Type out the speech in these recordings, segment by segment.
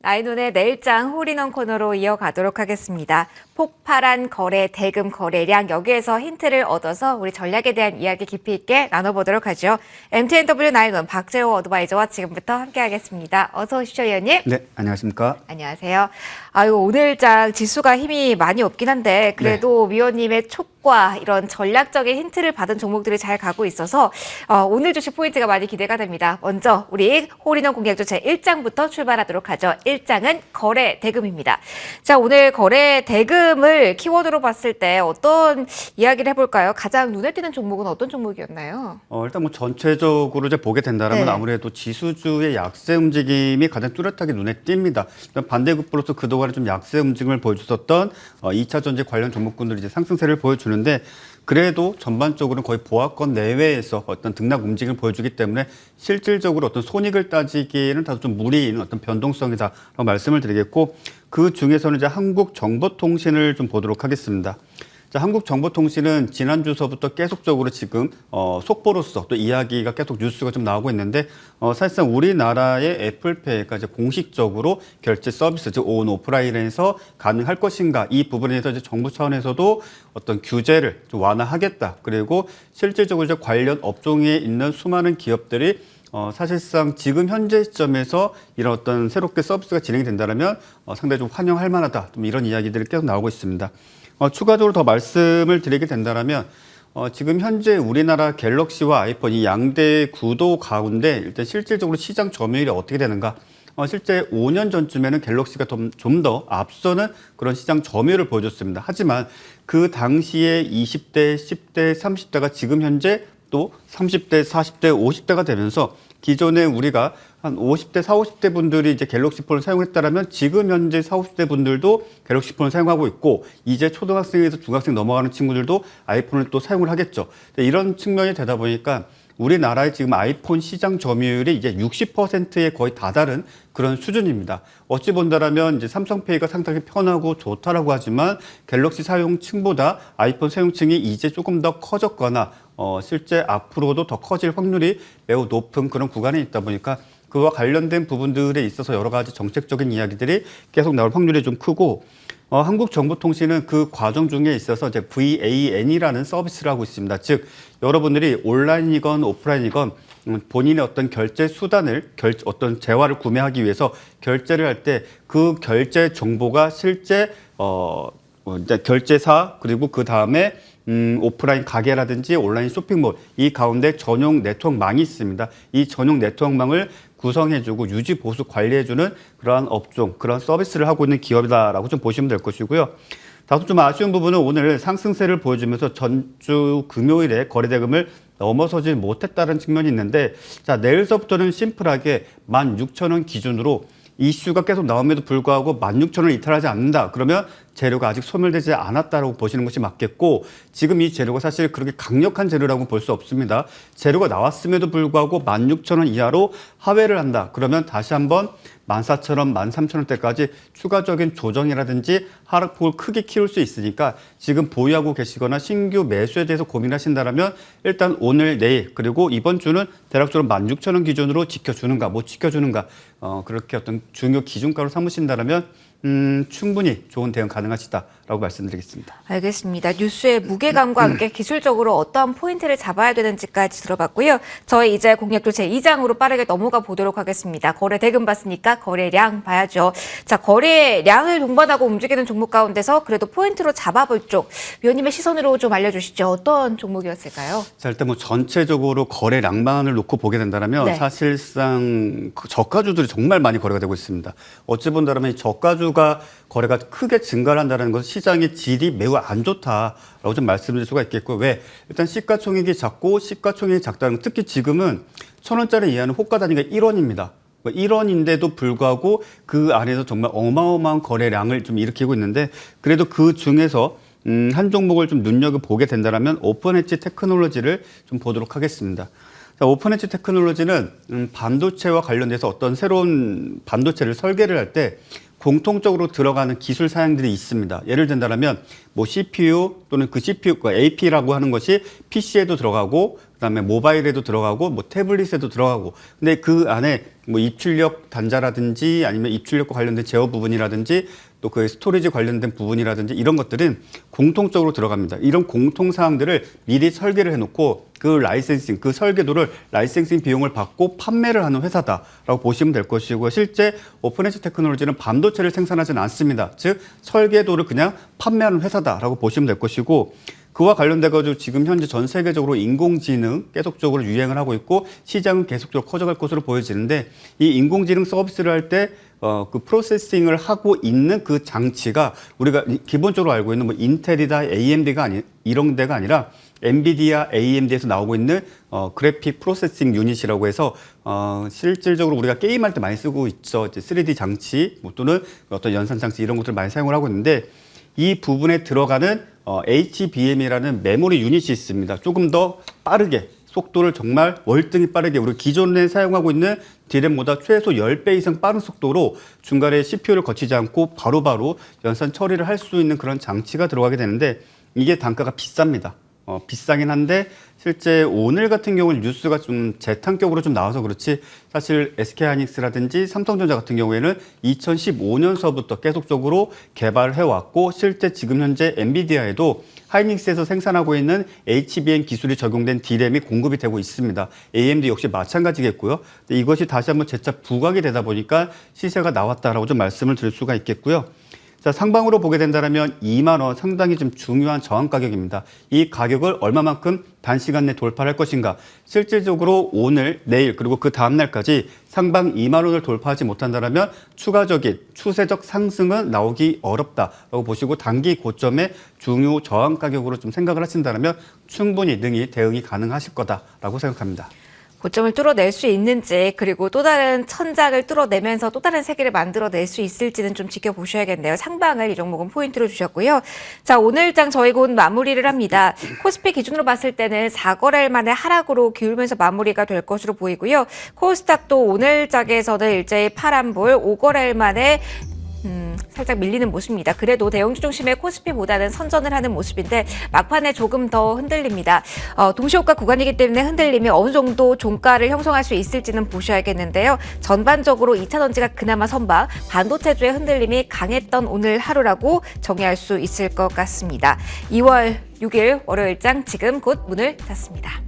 아이논의 내일장 홀인원 코너로 이어가도록 하겠습니다. 폭발한 거래, 대금 거래량, 여기에서 힌트를 얻어서 우리 전략에 대한 이야기 깊이 있게 나눠보도록 하죠. MTNW 나이논 박재호 어드바이저와 지금부터 함께하겠습니다. 어서 오십시오, 위원님. 네, 안녕하십니까. 안녕하세요. 아유, 오늘장 지수가 힘이 많이 없긴 한데 그래도 위원님의 촉과 이런 전략적인 힌트를 받은 종목들이 잘 가고 있어서 오늘 주식 포인트가 많이 기대가 됩니다. 먼저 우리 홀인원 공략조 제1장부터 출발하도록 하죠. 1장은 거래 대금입니다. 자, 오늘 거래 대금을 키워드로 봤을 때 어떤 이야기를 해볼까요? 가장 눈에 띄는 종목은 어떤 종목이었나요? 일단 뭐 전체적으로 이제 보게 된다면 네. 아무래도 지수주의 약세 움직임이 가장 뚜렷하게 눈에 띕니다. 반대급부로서 그동안에 좀 약세 움직임을 보여줬었던 2차 전지 관련 종목군들이 이제 상승세를 보여주는데 그래도 전반적으로는 거의 보합권 내외에서 어떤 등락 움직임을 보여주기 때문에 실질적으로 어떤 손익을 따지기에는 다소 좀 무리 있는 어떤 변동성이다라고 말씀을 드리겠고 그 중에서는 이제 한국정보통신을 좀 보도록 하겠습니다. 자, 한국정보통신은 지난주서부터 계속적으로 지금 속보로서 또 이야기가 계속 뉴스가 좀 나오고 있는데 사실상 우리나라의 애플페이가 이제 공식적으로 결제 서비스, 즉 온 오프라인에서 가능할 것인가 이 부분에 대해서 이제 정부 차원에서도 어떤 규제를 좀 완화하겠다. 그리고 실질적으로 이제 관련 업종에 있는 수많은 기업들이 사실상 지금 현재 시점에서 이런 어떤 새롭게 서비스가 진행이 된다면 상당히 좀 환영할 만하다. 좀 이런 이야기들이 계속 나오고 있습니다. 추가적으로 더 말씀을 드리게 된다면 지금 현재 우리나라 갤럭시와 아이폰 이 양대 구도 가운데 일단 실질적으로 시장 점유율이 어떻게 되는가? 실제 5년 전쯤에는 갤럭시가 좀 더 앞서는 그런 시장 점유율을 보여줬습니다. 하지만 그 당시에 20대, 10대, 30대가 지금 현재 또 30대, 40대, 50대가 되면서 기존에 우리가 한 50대, 40, 50대 분들이 이제 갤럭시 폰을 사용했다라면 지금 현재 40, 50대 분들도 갤럭시 폰을 사용하고 있고 이제 초등학생에서 중학생 넘어가는 친구들도 아이폰을 또 사용을 하겠죠. 이런 측면이 되다 보니까 우리나라의 지금 아이폰 시장 점유율이 이제 60%에 거의 다다른 그런 수준입니다. 어찌 본다라면 이제 삼성페이가 상당히 편하고 좋다라고 하지만 갤럭시 사용층보다 아이폰 사용층이 이제 조금 더 커졌거나 실제 앞으로도 더 커질 확률이 매우 높은 그런 구간에 있다 보니까 그와 관련된 부분들에 있어서 여러 가지 정책적인 이야기들이 계속 나올 확률이 좀 크고 한국정보통신은 그 과정 중에 있어서 이제 VAN이라는 서비스를 하고 있습니다. 즉 여러분들이 온라인이건 오프라인이건 본인의 어떤 결제 수단을 어떤 재화를 구매하기 위해서 결제를 할 때 그 결제 정보가 실제 결제사 그리고 그 다음에 오프라인 가게라든지 온라인 쇼핑몰 이 가운데 전용 네트워크망이 있습니다. 이 전용 네트워크망을 구성해주고 유지 보수 관리해주는 그러한 업종, 그런 서비스를 하고 있는 기업이다라고 좀 보시면 될 것이고요. 다소 좀 아쉬운 부분은 오늘 상승세를 보여주면서 전주 금요일에 거래대금을 넘어서지 못했다는 측면이 있는데 자 내일서부터는 심플하게 16,000원 기준으로 이슈가 계속 나옴에도 불구하고 16,000원을 이탈하지 않는다. 그러면 재료가 아직 소멸되지 않았다고 보시는 것이 맞겠고 지금 이 재료가 사실 그렇게 강력한 재료라고 볼 수 없습니다. 재료가 나왔음에도 불구하고 16,000원 이하로 하회를 한다. 그러면 다시 한번 14,000원, 13,000원대까지 추가적인 조정이라든지 하락폭을 크게 키울 수 있으니까 지금 보유하고 계시거나 신규 매수에 대해서 고민하신다면 일단 오늘, 내일 그리고 이번 주는 대략적으로 16,000원 기준으로 지켜주는가, 못 지켜주는가 그렇게 어떤 중요 기준가로 삼으신다면 충분히 좋은 대응 가능하시다라고 말씀드리겠습니다. 알겠습니다. 뉴스의 무게감과 함께 기술적으로 어떠한 포인트를 잡아야 되는지까지 들어봤고요. 저희 이제 공략조 제2장으로 빠르게 넘어가 보도록 하겠습니다. 거래 대금 봤으니까 거래량 봐야죠. 자, 거래량을 동반하고 움직이는 종목 가운데서 그래도 포인트로 잡아볼 쪽 위원님의 시선으로 좀 알려주시죠. 어떤 종목이었을까요? 자, 일단 뭐 전체적으로 거래량만을 놓고 보게 된다면 네. 사실상 저가주들이 정말 많이 거래가 되고 있습니다. 어찌 본다면 이 저가주가 거래가 크게 증가를 한다는 것은 시장의 질이 매우 안 좋다라고 좀 말씀드릴 수가 있겠고 왜? 일단 시가총액이 작고 시가총액이 작다는 건 특히 지금은 1,000원짜리 이하는 호가 단위가 1원입니다. 1원인데도 불구하고 그 안에서 정말 어마어마한 거래량을 좀 일으키고 있는데 그래도 그 중에서 한 종목을 좀 눈여겨보게 된다면 오픈엣지 테크놀로지를 좀 보도록 하겠습니다. 자, 오픈엣지 테크놀로지는 반도체와 관련돼서 어떤 새로운 반도체를 설계를 할 때 공통적으로 들어가는 기술 사양들이 있습니다. 예를 든다면 뭐 CPU 또는 그 CPU, AP라고 하는 것이 PC에도 들어가고 그다음에 모바일에도 들어가고 뭐 태블릿에도 들어가고. 근데 그 안에 뭐 입출력 단자라든지 아니면 입출력과 관련된 제어 부분이라든지 또 그 스토리지 관련된 부분이라든지 이런 것들은 공통적으로 들어갑니다. 이런 공통 사항들을 미리 설계를 해놓고 그 라이센싱, 그 설계도를 라이센싱 비용을 받고 판매를 하는 회사다라고 보시면 될 것이고요. 실제 오픈엣지 테크놀로지는 반도체를 생산하지는 않습니다. 즉 설계도를 그냥 판매하는 회사다라고 보시면 될 것이고, 그와 관련돼가지고 지금 현재 전 세계적으로 인공지능 계속적으로 유행을 하고 있고 시장은 계속적으로 커져갈 것으로 보여지는데, 이 인공지능 서비스를 할 때 그 프로세싱을 하고 있는 그 장치가 우리가 기본적으로 알고 있는 뭐 인텔이다, AMD가 이런 데가 아니라 엔비디아, AMD에서 나오고 있는 그래픽 프로세싱 유닛이라고 해서 실질적으로 우리가 게임할 때 많이 쓰고 있죠. 이제 3D 장치 뭐 또는 어떤 연산 장치 이런 것들을 많이 사용을 하고 있는데, 이 부분에 들어가는 HBM이라는 메모리 유닛이 있습니다. 조금 더 빠르게 속도를 정말 월등히 빠르게 우리 기존에 사용하고 있는 D램보다 최소 10배 이상 빠른 속도로 중간에 CPU를 거치지 않고 바로바로 연산 처리를 할 수 있는 그런 장치가 들어가게 되는데, 이게 단가가 비쌉니다. 비싸긴 한데 실제 오늘 같은 경우는 뉴스가 좀 재탄격으로 좀 나와서 그렇지, 사실 SK하이닉스라든지 삼성전자 같은 경우에는 2015년서부터 계속적으로 개발을 해왔고, 실제 지금 현재 엔비디아에도 하이닉스에서 생산하고 있는 HBM 기술이 적용된 D램이 공급이 되고 있습니다. AMD 역시 마찬가지겠고요. 이것이 다시 한번 재차 부각이 되다 보니까 시세가 나왔다라고 좀 말씀을 드릴 수가 있겠고요. 자, 상방으로 보게 된다면 2만 원 상당히 좀 중요한 저항 가격입니다. 이 가격을 얼마만큼 단시간 내 돌파할 것인가. 실질적으로 오늘, 내일 그리고 그 다음 날까지 상방 2만 원을 돌파하지 못한다면 추가적인 추세적 상승은 나오기 어렵다라고 보시고, 단기 고점의 중요 저항 가격으로 좀 생각을 하신다면 충분히 능히 대응이 가능하실 거다라고 생각합니다. 고점을 뚫어낼 수 있는지, 그리고 또 다른 천장을 뚫어내면서 또 다른 세계를 만들어낼 수 있을지는 좀 지켜보셔야겠네요. 상방을 이 종목은 포인트로 주셨고요. 자, 오늘장 저희 곧 마무리를 합니다. 코스피 기준으로 봤을 때는 4거래일 만에 하락으로 기울면서 마무리가 될 것으로 보이고요. 코스닥도 오늘장에서는 일제히 파란불, 5거래일 만에 살짝 밀리는 모습입니다. 그래도 대형주 중심의 코스피보다는 선전을 하는 모습인데 막판에 조금 더 흔들립니다. 동시호가 구간이기 때문에 흔들림이 어느 정도 종가를 형성할 수 있을지는 보셔야겠는데요. 전반적으로 2차전지가 그나마 선방, 반도체주의 흔들림이 강했던 오늘 하루라고 정의할 수 있을 것 같습니다. 2월 6일 월요일장 지금 곧 문을 닫습니다.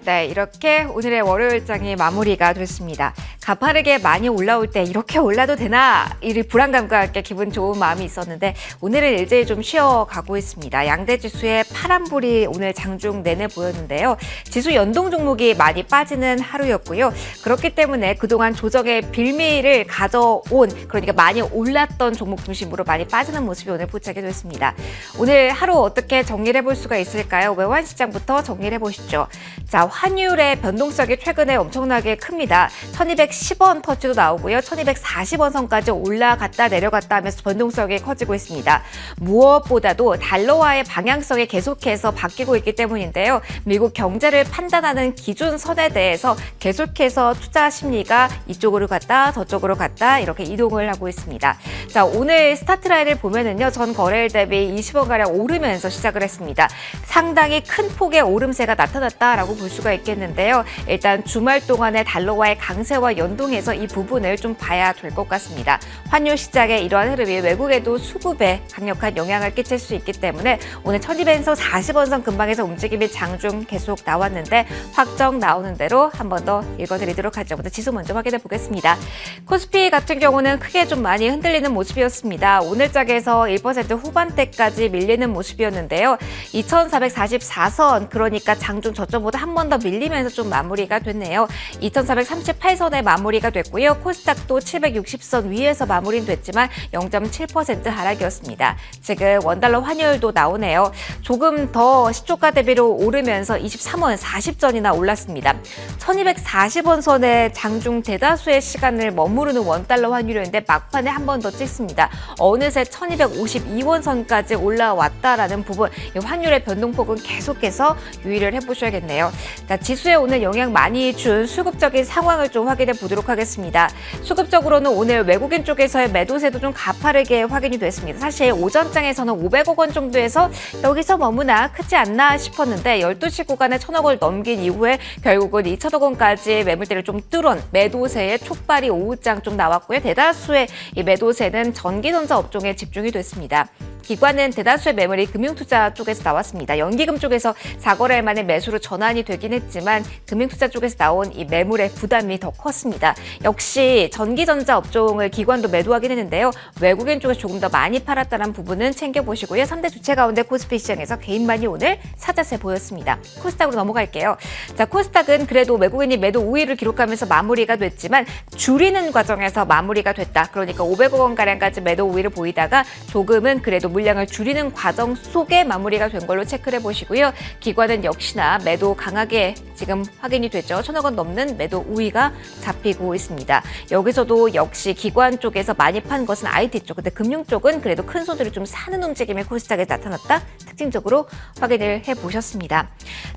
네, 이렇게 오늘의 월요일장이 마무리가 됐습니다. 가파르게 많이 올라올 때 이렇게 올라도 되나? 이 불안감과 함께 기분 좋은 마음이 있었는데 오늘은 일제히 좀 쉬어가고 있습니다. 양대 지수의 파란불이 오늘 장중 내내 보였는데요. 지수 연동 종목이 많이 빠지는 하루였고요. 그렇기 때문에 그동안 조정의 빌미를 가져온, 그러니까 많이 올랐던 종목 중심으로 많이 빠지는 모습이 오늘 포착이 됐습니다. 오늘 하루 어떻게 정리를 해볼 수가 있을까요? 외환 시장부터 정리를 해보시죠. 자, 환율의 변동성이 최근에 엄청나게 큽니다. 1210원 터치도 나오고요. 1240원 선까지 올라갔다 내려갔다 하면서 변동성이 커지고 있습니다. 무엇보다도 달러화의 방향성이 계속해서 바뀌고 있기 때문인데요. 미국 경제를 판단하는 기준선에 대해서 계속해서 투자 심리가 이쪽으로 갔다 저쪽으로 갔다 이렇게 이동을 하고 있습니다. 자, 오늘 스타트라인을 보면은요. 전 거래일 대비 20원가량 오르면서 시작을 했습니다. 상당히 큰 폭의 오름세가 나타났다라고 볼 수가 있겠는데요. 일단 주말 동안의 달러화의 강세와 연동해서 이 부분을 좀 봐야 될 것 같습니다. 환율 시장의 이러한 흐름이 외국에도 수급에 강력한 영향을 끼칠 수 있기 때문에 오늘 1200에서 40원선 근방에서 움직임이 장중 계속 나왔는데 확정 나오는 대로 한 번 더 읽어드리도록 하죠. 먼저 지수 먼저 확인해 보겠습니다. 코스피 같은 경우는 크게 좀 많이 흔들리는 모습이었습니다. 오늘 장에서 1% 후반대까지 밀리는 모습이었는데요. 2444선 그러니까 장중 저점보다 한 번 더 밀리면서 좀 마무리가 됐네요. 2438선에 마무리가 됐고요. 코스닥도 760선 위에서 마무리는 됐지만 0.7% 하락이었습니다. 지금 원달러 환율도 나오네요. 조금 더 시초가 대비로 오르면서 23원 40전이나 올랐습니다. 1240원 선에 장중 대다수의 시간을 머무르는 원달러 환율이었는데 막판에 한 번 더 찍습니다. 어느새 1252원 선까지 올라왔다라는 부분, 이 환율의 변동폭은 계속해서 유의를 해보셔야겠네요. 자, 지수에 오늘 영향 많이 준 수급적인 상황을 좀 확인해 보도록 하겠습니다. 수급적으로는 오늘 외국인 쪽에서의 매도세도 좀 가파르게 확인이 됐습니다. 사실 오전장에서는 500억 원 정도에서 여기서 머무나 크지 않나 싶었는데 12시 구간에 1000억 원을 넘긴 이후에 결국은 2000억 원까지 매물대를 좀 뚫은 매도세의 촉발이 오후장 좀 나왔고요. 대다수의 이 매도세는 전기전자 업종에 집중이 됐습니다. 기관은 대다수의 매물이 금융투자 쪽에서 나왔습니다. 연기금 쪽에서 4거래일 만에 매수로 전환이 되긴 했지만 금융투자 쪽에서 나온 이 매물의 부담이 더 컸습니다. 역시 전기전자 업종을 기관도 매도하긴 했는데요. 외국인 쪽에서 조금 더 많이 팔았다는 부분은 챙겨보시고요. 3대 주체 가운데 코스피 시장에서 개인만이 오늘 사자세 보였습니다. 코스닥으로 넘어갈게요. 자, 코스닥은 그래도 외국인이 매도 우위를 기록하면서 마무리가 됐지만 줄이는 과정에서 마무리가 됐다. 그러니까 500억 원가량까지 매도 우위를 보이다가 조금은 그래도 물량을 줄이는 과정 속에 마무리가 된 걸로 체크를 해보시고요. 기관은 역시나 매도 강하게 지금 확인이 됐죠. 1000억 원 넘는 매도 우위가 잡히고 있습니다. 여기서도 역시 기관 쪽에서 많이 판 것은 IT 쪽, 근데 금융 쪽은 그래도 큰 손들이 좀 사는 움직임이 코스닥에 나타났다. 특징적으로 확인을 해보셨습니다.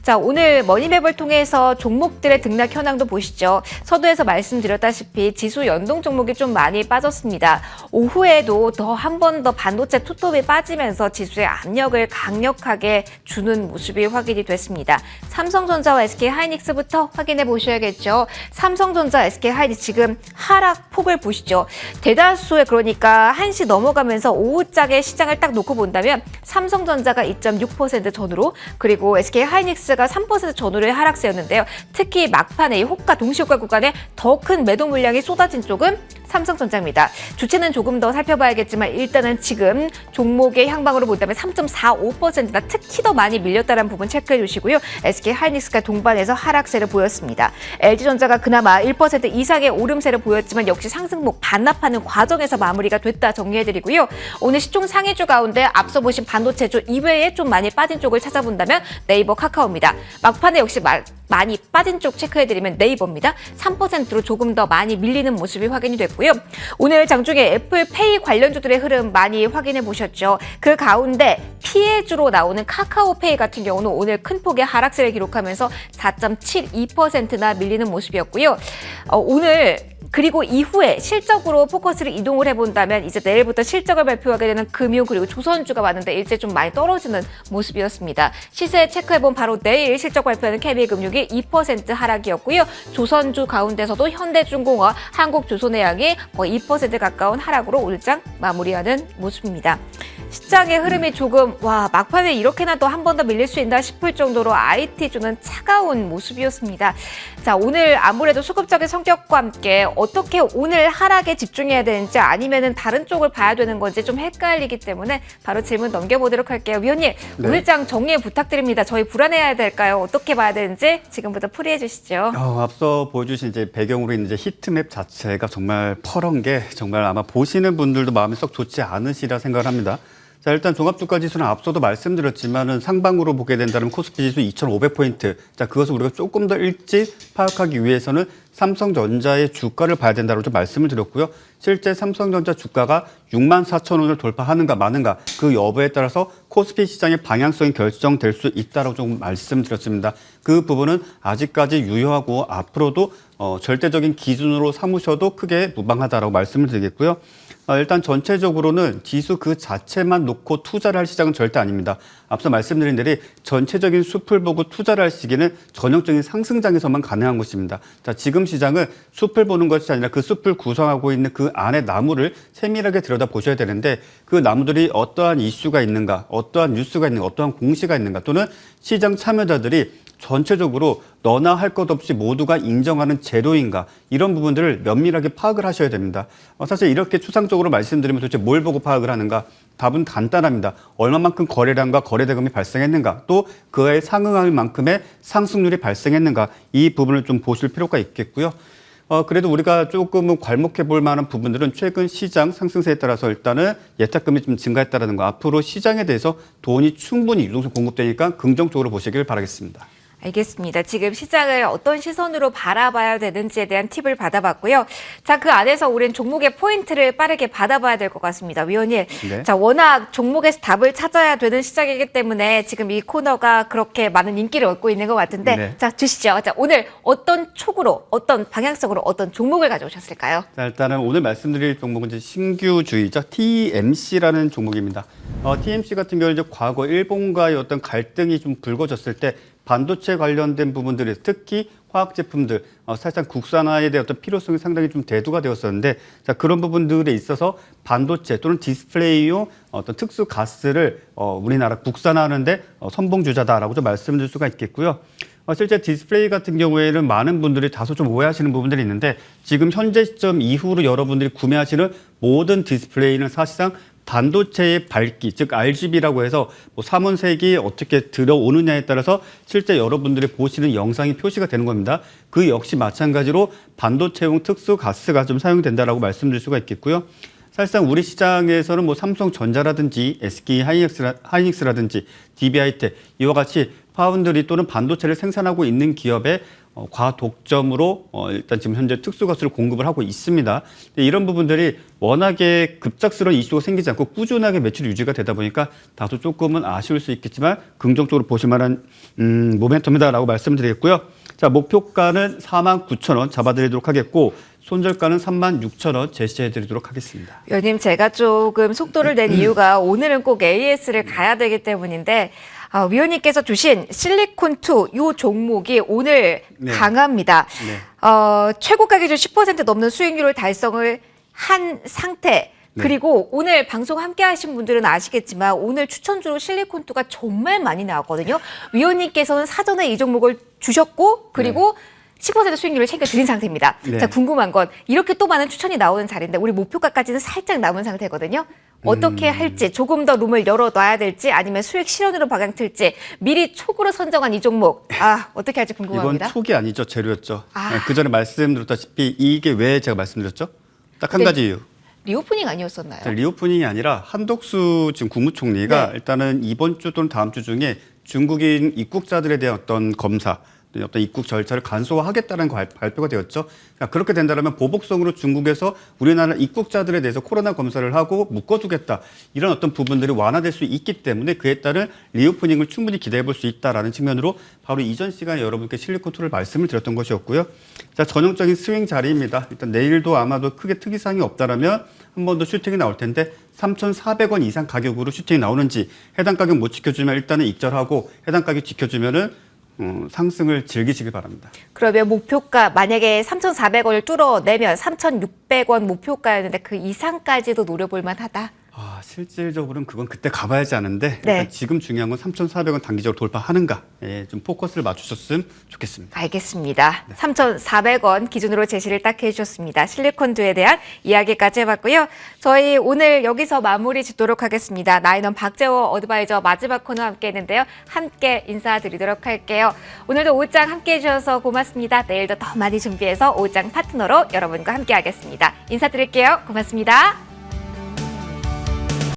자, 오늘 머니맵을 통해서 종목들의 등락 현황도 보시죠. 서두에서 말씀드렸다시피 지수 연동 종목이 좀 많이 빠졌습니다. 오후에도 더 한 번 더 반도체 투톱이 빠지면서 지수의 압력을 강력하게 주는 모습이 확인이 됐습니다. 삼성전자와 SK하이닉스부터 확인해 보셔야겠죠. 삼성전자, SK하이닉스 지금 하락폭을 보시죠. 대다수의 그러니까 1시 넘어가면서 오후장의 시장을 딱 놓고 본다면 삼성전자가 2.6% 전후로 그리고 SK하이닉스가 3% 전후로의 하락세였는데요. 특히 막판에 이 호가 동시호가 구간에 더 큰 매도 물량이 쏟아진 쪽은 삼성전자입니다. 주체는 조금 더 살펴봐야겠지만 일단은 지금 종목의 향방으로 본다면 3.45%나 특히 더 많이 밀렸다는 부분 체크해 주시고요. SK하이닉스가 동반해서 하락세를 보였습니다. LG전자가 그나마 1% 이상의 오름세를 보였지만 역시 상승폭 반납하는 과정에서 마무리가 됐다 정리해드리고요. 오늘 시총 상위주 가운데 앞서 보신 반도체주 이외에 좀 많이 빠진 쪽을 찾아본다면 네이버, 카카오입니다. 막판에 역시 많이 빠진 쪽 체크해드리면 네이버입니다. 3%로 조금 더 많이 밀리는 모습이 확인이 됐고요. 오늘 장중에 애플페이 관련주들의 흐름 많이 확인해 보셨죠. 그 가운데 피해주로 나오는 카카오페이 같은 경우는 오늘 큰 폭의 하락세를 기록하면서 4.72%나 밀리는 모습이었고요. 오늘 그리고 이후에 실적으로 포커스를 이동을 해본다면 이제 내일부터 실적을 발표하게 되는 금융 그리고 조선주가 많은데 일제 좀 많이 떨어지는 모습이었습니다. 시세 체크해본 바로 내일 실적 발표하는 KB금융이 2% 하락이었고요. 조선주 가운데서도 현대중공업, 한국조선해양이 거의 2% 가까운 하락으로 오늘장 마무리하는 모습입니다. 시장의 흐름이 조금 막판에 이렇게나 더 한 번 더 밀릴 수 있나 싶을 정도로 IT주는 차가운 모습이었습니다. 자, 오늘 아무래도 수급적인 성격과 함께 어떻게 오늘 하락에 집중해야 되는지 아니면은 다른 쪽을 봐야 되는 건지 좀 헷갈리기 때문에 바로 질문 넘겨보도록 할게요. 위원님, 네. 오늘장 정리해 부탁드립니다. 저희 불안해야 될까요? 어떻게 봐야 되는지 지금부터 풀이해 주시죠. 앞서 보여주신 이제 배경으로 있는 이제 히트맵 자체가 정말 펄한 게 정말 아마 보시는 분들도 마음이 썩 좋지 않으시라 생각을 합니다. 자, 일단 종합주가지수는 앞서도 말씀드렸지만은 상방으로 보게 된다면 코스피 지수 2,500포인트. 자, 그것을 우리가 조금 더 일찍 파악하기 위해서는 삼성전자의 주가를 봐야 된다고 좀 말씀을 드렸고요. 실제 삼성전자 주가가 64,000원을 돌파하는가 마는가 그 여부에 따라서 코스피 시장의 방향성이 결정될 수 있다고 좀 말씀드렸습니다. 그 부분은 아직까지 유효하고 앞으로도 절대적인 기준으로 삼으셔도 크게 무방하다라고 말씀을 드리겠고요. 일단 전체적으로는 지수 그 자체만 놓고 투자를 할 시장은 절대 아닙니다. 앞서 말씀드린 대로 전체적인 숲을 보고 투자를 할 시기는 전형적인 상승장에서만 가능한 것입니다. 자, 지금 시장은 숲을 보는 것이 아니라 그 숲을 구성하고 있는 그 안에 나무를 세밀하게 들여다보셔야 되는데 그 나무들이 어떠한 이슈가 있는가, 어떠한 뉴스가 있는가, 어떠한 공시가 있는가 또는 시장 참여자들이 전체적으로 너나 할 것 없이 모두가 인정하는 제도인가 이런 부분들을 면밀하게 파악을 하셔야 됩니다. 사실 이렇게 추상적으로 말씀드리면 도대체 뭘 보고 파악을 하는가? 답은 간단합니다. 얼마만큼 거래량과 거래대금이 발생했는가 또 그에 상응할 만큼의 상승률이 발생했는가 이 부분을 좀 보실 필요가 있겠고요. 그래도 우리가 조금은 괄목해 볼 만한 부분들은 최근 시장 상승세에 따라서 일단은 예탁금이 좀 증가했다는 거 앞으로 시장에 대해서 돈이 충분히 유동성 공급되니까 긍정적으로 보시길 바라겠습니다. 알겠습니다. 지금 시장을 어떤 시선으로 바라봐야 되는지에 대한 팁을 받아봤고요. 자, 그 안에서 우린 종목의 포인트를 빠르게 받아봐야 될 것 같습니다. 위원님, 네. 자, 워낙 종목에서 답을 찾아야 되는 시장이기 때문에 지금 이 코너가 그렇게 많은 인기를 얻고 있는 것 같은데, 네. 자, 주시죠. 자, 오늘 어떤 촉으로, 어떤 방향성으로 어떤 종목을 가져오셨을까요? 자, 일단은 오늘 말씀드릴 종목은 이제 신규주의죠. TMC라는 종목입니다. TMC 같은 경우는 이제 과거 일본과의 어떤 갈등이 좀 불거졌을 때 반도체 관련된 부분들이 특히 화학 제품들 사실상 국산화에 대한 어떤 필요성이 상당히 좀 대두가 되었었는데 자, 그런 부분들에 있어서 반도체 또는 디스플레이용 어떤 특수 가스를 우리나라 국산화하는데 선봉주자다라고 좀 말씀드릴 수가 있겠고요. 실제 디스플레이 같은 경우에는 많은 분들이 다소 좀 오해하시는 부분들이 있는데 지금 현재 시점 이후로 여러분들이 구매하시는 모든 디스플레이는 사실상 반도체의 밝기, 즉 RGB라고 해서 뭐 삼원색이 어떻게 들어오느냐에 따라서 실제 여러분들이 보시는 영상이 표시가 되는 겁니다. 그 역시 마찬가지로 반도체용 특수 가스가 좀 사용된다라고 말씀드릴 수가 있겠고요. 사실상 우리 시장에서는 뭐 삼성전자라든지 SK 하이닉스라든지 DB하이텍 이와 같이 파운드리 또는 반도체를 생산하고 있는 기업의 과독점으로 일단 지금 현재 특수가스를 공급을 하고 있습니다. 이런 부분들이 워낙에 급작스러운 이슈가 생기지 않고 꾸준하게 매출 유지가 되다 보니까 다소 조금은 아쉬울 수 있겠지만 긍정적으로 보실 만한 모멘텀이다라고 말씀드리겠고요. 자, 목표가는 49,000원 잡아드리도록 하겠고 손절가는 36,000원 제시해드리도록 하겠습니다. 위원님, 제가 조금 속도를 낸 이유가 오늘은 꼭 AS를 가야 되기 때문인데 위원님께서 주신 실리콘2 이 종목이 오늘 네. 강합니다. 네. 최고가 기준 10% 넘는 수익률을 달성을 한 상태. 네. 그리고 오늘 방송 함께 하신 분들은 아시겠지만 오늘 추천주로 실리콘2가 정말 많이 나왔거든요. 위원님께서는 사전에 이 종목을 주셨고 그리고 10% 수익률을 챙겨드린 상태입니다. 네. 자, 궁금한 건 이렇게 또 많은 추천이 나오는 자리인데 우리 목표가까지는 살짝 남은 상태거든요. 어떻게 할지 조금 더 룸을 열어놔야 될지 아니면 수익 실현으로 방향 틀지 미리 촉으로 선정한 이 종목 어떻게 할지 궁금합니다. 이건 촉이 아니죠. 재료였죠. 아. 네, 그 전에 말씀드렸다시피 이게 왜 제가 말씀드렸죠? 딱 한 네. 가지 이유. 리오프닝 아니었었나요? 리오프닝이 아니라 한덕수 지금 국무총리가 네. 일단은 이번 주 또는 다음 주 중에 중국인 입국자들에 대한 어떤 검사, 어떤 입국 절차를 간소화하겠다는 발표가 되었죠. 그러니까 그렇게 된다면 보복성으로 중국에서 우리나라 입국자들에 대해서 코로나 검사를 하고 묶어두겠다. 이런 어떤 부분들이 완화될 수 있기 때문에 그에 따른 리오프닝을 충분히 기대해 볼 수 있다라는 측면으로 바로 이전 시간에 여러분께 실리콘2를 말씀을 드렸던 것이었고요. 자, 전형적인 스윙 자리입니다. 일단 내일도 아마도 크게 특이사항이 없다라면 한 번 더 슈팅이 나올 텐데 3,400원 이상 가격으로 슈팅이 나오는지 해당 가격 못 지켜주면 일단은 익절하고 해당 가격 지켜주면은 상승을 즐기시길 바랍니다. 그러면 목표가 만약에 3,400원을 뚫어내면 3,600원 목표가였는데 그 이상까지도 노려볼 만하다. 실질적으로는 그건 그때 가봐야지 아는데 네. 일단 지금 중요한 건 3,400원 단기적으로 돌파하는가 좀 포커스를 맞추셨으면 좋겠습니다. 알겠습니다. 3,400원 기준으로 제시를 딱 해주셨습니다. 실리콘2에 대한 이야기까지 해봤고요. 저희 오늘 여기서 마무리 짓도록 하겠습니다. 나인원 박재호 어드바이저 마지막 코너 함께 했는데요. 함께 인사드리도록 할게요. 오늘도 오후장 함께 해주셔서 고맙습니다. 내일도 더 많이 준비해서 오후장 파트너로 여러분과 함께 하겠습니다. 인사드릴게요. 고맙습니다.